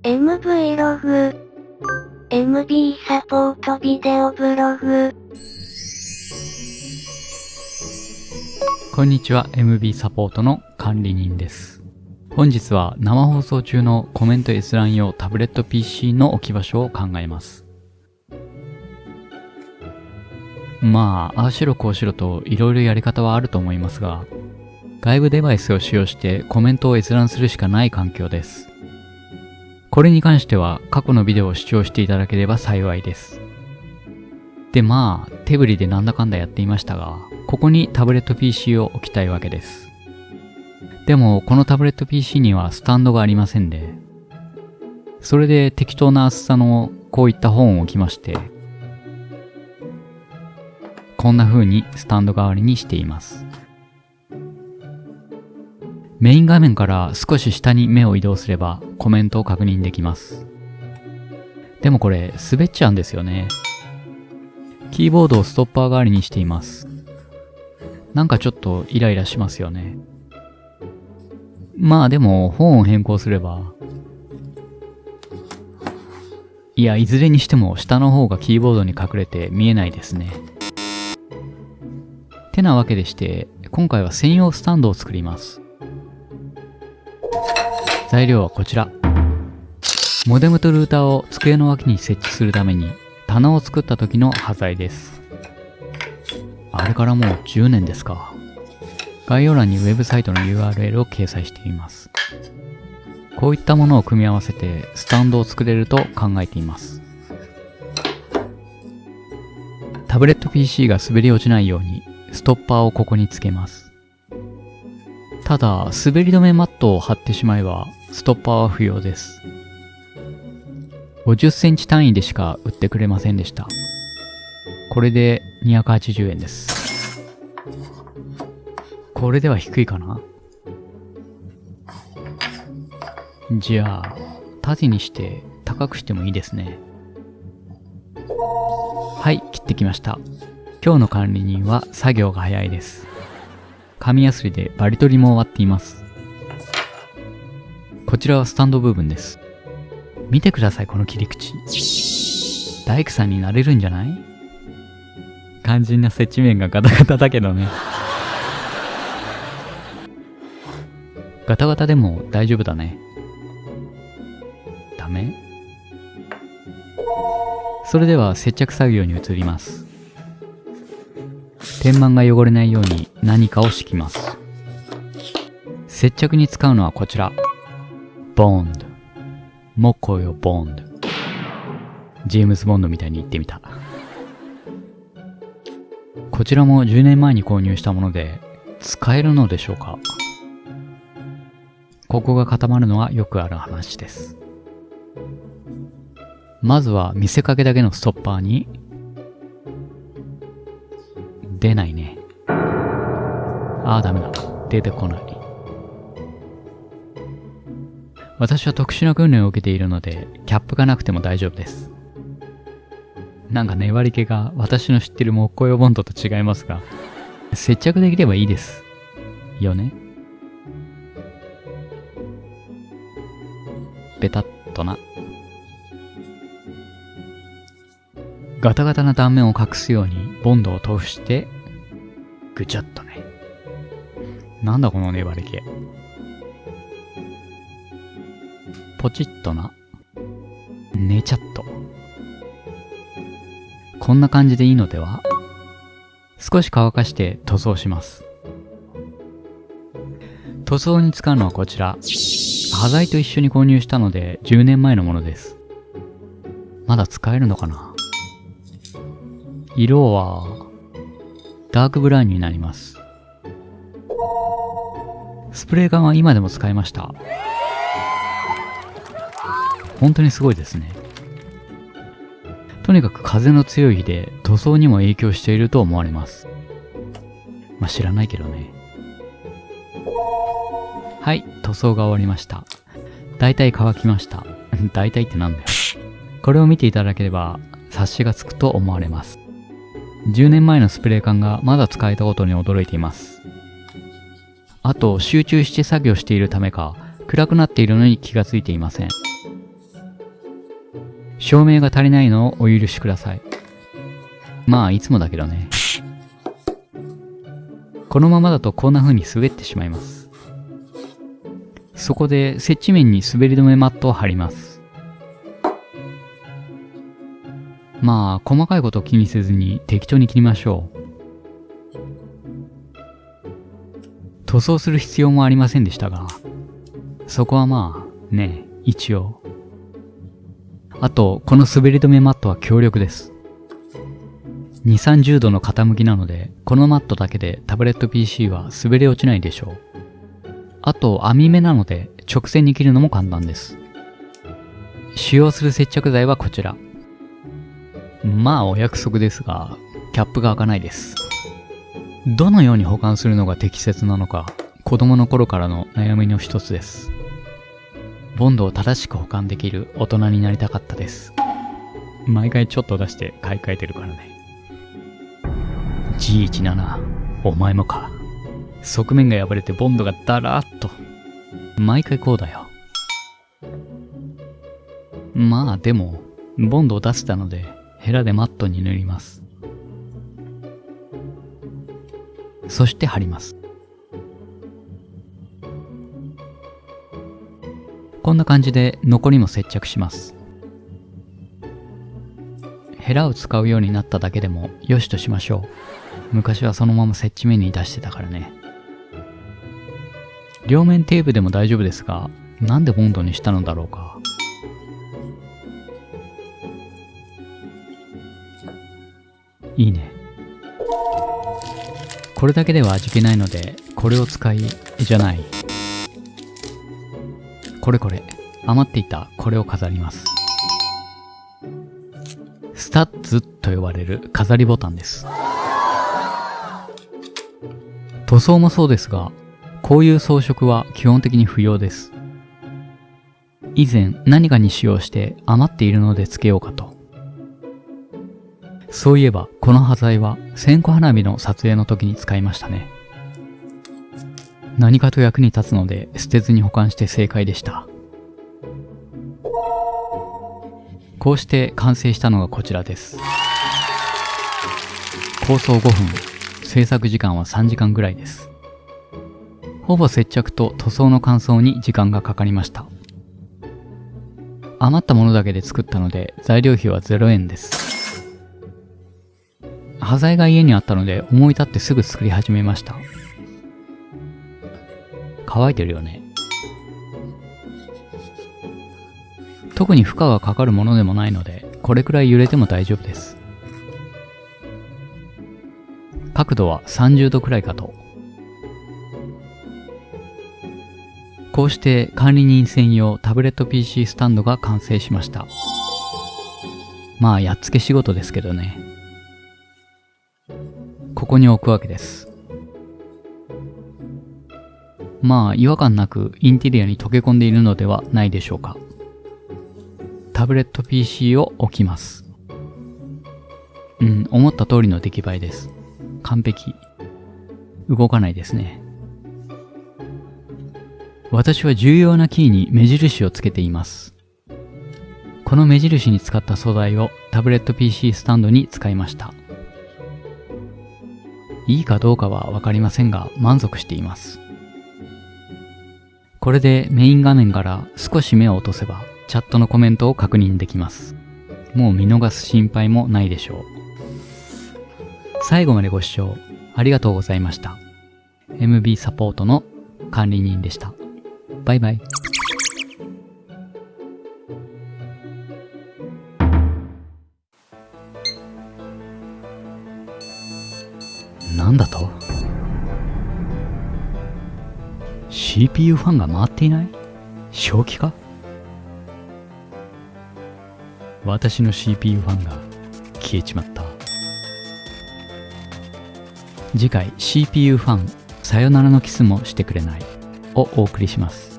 MV ログ MB サポートビデオブログ。こんにちは、MB サポートの管理人です。本日は生放送中のコメント閲覧用タブレット PC の置き場所を考えます。ああしろこうしろといろいろやり方はあると思いますが、外部デバイスを使用してコメントを閲覧するしかない環境です。これに関しては過去のビデオを視聴していただければ幸いです。で手振りでなんだかんだやっていましたが、ここにタブレット PC を置きたいわけです。でもこのタブレット PC にはスタンドがありませんで、それで適当な厚さのこういった本を置きまして、こんな風にスタンド代わりにしています。メイン画面から少し下に目を移動すればコメントを確認できます。でもこれ滑っちゃうんですよね。キーボードをストッパー代わりにしています。なんかちょっとイライラしますよね。でも本を変更すれば、いずれにしても下の方がキーボードに隠れて見えないですね。てなわけでして、今回は専用スタンドを作ります。材料はこちら。モデムとルーターを机の脇に設置するために棚を作った時の端材です。あれからもう10年ですか。概要欄にウェブサイトの URL を掲載しています。こういったものを組み合わせてスタンドを作れると考えています。タブレット PC が滑り落ちないようにストッパーをここにつけます。ただ、滑り止めマットを貼ってしまえばストッパーは不要です。50センチ単位でしか売ってくれませんでした。これで280円です。これでは低いかな？じゃあ、縦にして高くしてもいいですね。はい、切ってきました。今日の管理人は作業が早いです。紙やすりでバリ取りも終わっています。こちらはスタンド部分です。見てください、この切り口。大工さんになれるんじゃない？肝心な接地面がガタガタだけどね。ガタガタでも大丈夫だね。ダメ？それでは接着作業に移ります。天板が汚れないように何かを敷きます。接着に使うのはこちら。ボンド。もこよボンド。ジェームズ・ボンドみたいに言ってみた。こちらも10年前に購入したもので、使えるのでしょうか？ここが固まるのはよくある話です。まずは見せかけだけのストッパーに、出ないね。ダメだ。出てこない。私は特殊な訓練を受けているので、キャップがなくても大丈夫です。なんか粘り気が私の知ってる木工用ボンドと違いますが、接着できればいいです。よね。ベタッとな。ガタガタな断面を隠すようにボンドを通して、ぐちゃっとね。なんだこの粘り気。ポチッとな。寝ちゃっと。こんな感じでいいのでは？少し乾かして塗装します。塗装に使うのはこちら。端材と一緒に購入したので10年前のものです。まだ使えるのかな？色はダークブラウンになります。スプレー缶は今でも使えました。本当にすごいですね。とにかく風の強い日で塗装にも影響していると思われます。知らないけどね。はい、塗装が終わりました。だいたい乾きました。だいたいってなんだよ。これを見ていただければ察しがつくと思われます。10年前のスプレー缶がまだ使えたことに驚いています。あと集中して作業しているためか暗くなっているのに気がついていません。照明が足りないのをお許しください。まあいつもだけどね。このままだとこんな風に滑ってしまいます。そこで接地面に滑り止めマットを貼ります。まあ細かいことを気にせずに適当に切りましょう。塗装する必要もありませんでしたが、そこはまあね、一応。あとこの滑り止めマットは強力です。2、30度の傾きなので、このマットだけでタブレット PC は滑り落ちないでしょう。あと網目なので直線に切るのも簡単です。使用する接着剤はこちら。まあお約束ですが、キャップが開かないです。どのように保管するのが適切なのか、子供の頃からの悩みの一つです。ボンドを正しく保管できる大人になりたかったです。毎回ちょっと出して買い替えてるからね。G17、お前もか。側面が破れてボンドがダラーっと。毎回こうだよ。まあでも、ボンドを出せたので、ヘラでマットに塗ります。そして貼ります。こんな感じで残りも接着します。ヘラを使うようになっただけでもよしとしましょう。昔はそのまま接地面に出してたからね。両面テープでも大丈夫ですが、なんでボンドにしたのだろうか。いいね。これだけでは味気ないので、これを使い、じゃない。これ余っていたこれを飾ります。スタッズと呼ばれる飾りボタンです。塗装もそうですが、こういう装飾は基本的に不要です。以前何かに使用して余っているので付けようかと。そういえばこの端材は線香花火の撮影の時に使いましたね。何かと役に立つので捨てずに保管して正解でした。こうして完成したのがこちらです。構想5分、制作時間は3時間ぐらいです。ほぼ接着と塗装の乾燥に時間がかかりました。余ったものだけで作ったので材料費は0円です。端材が家にあったので思い立ってすぐ作り始めました。乾いてるよね。特に負荷がかかるものでもないので、これくらい揺れても大丈夫です。角度は30度くらいかと。こうして管理人専用タブレット PC スタンドが完成しました。まあやっつけ仕事ですけどね。ここに置くわけです。まあ違和感なくインテリアに溶け込んでいるのではないでしょうか。タブレット PC を置きます。思った通りの出来栄えです。完璧。動かないですね。私は重要なキーに目印をつけています。この目印に使った素材をタブレット PC スタンドに使いました。いいかどうかはわかりませんが満足しています。これでメイン画面から少し目を落とせばチャットのコメントを確認できます。もう見逃す心配もないでしょう。最後までご視聴ありがとうございました。MB サポートの管理人でした。バイバイ。なんだと？ CPU ファンが回っていない？正気か？私の CPU ファンが消えちまった。次回 CPU ファンさよならのキスもしてくれないをお送りします。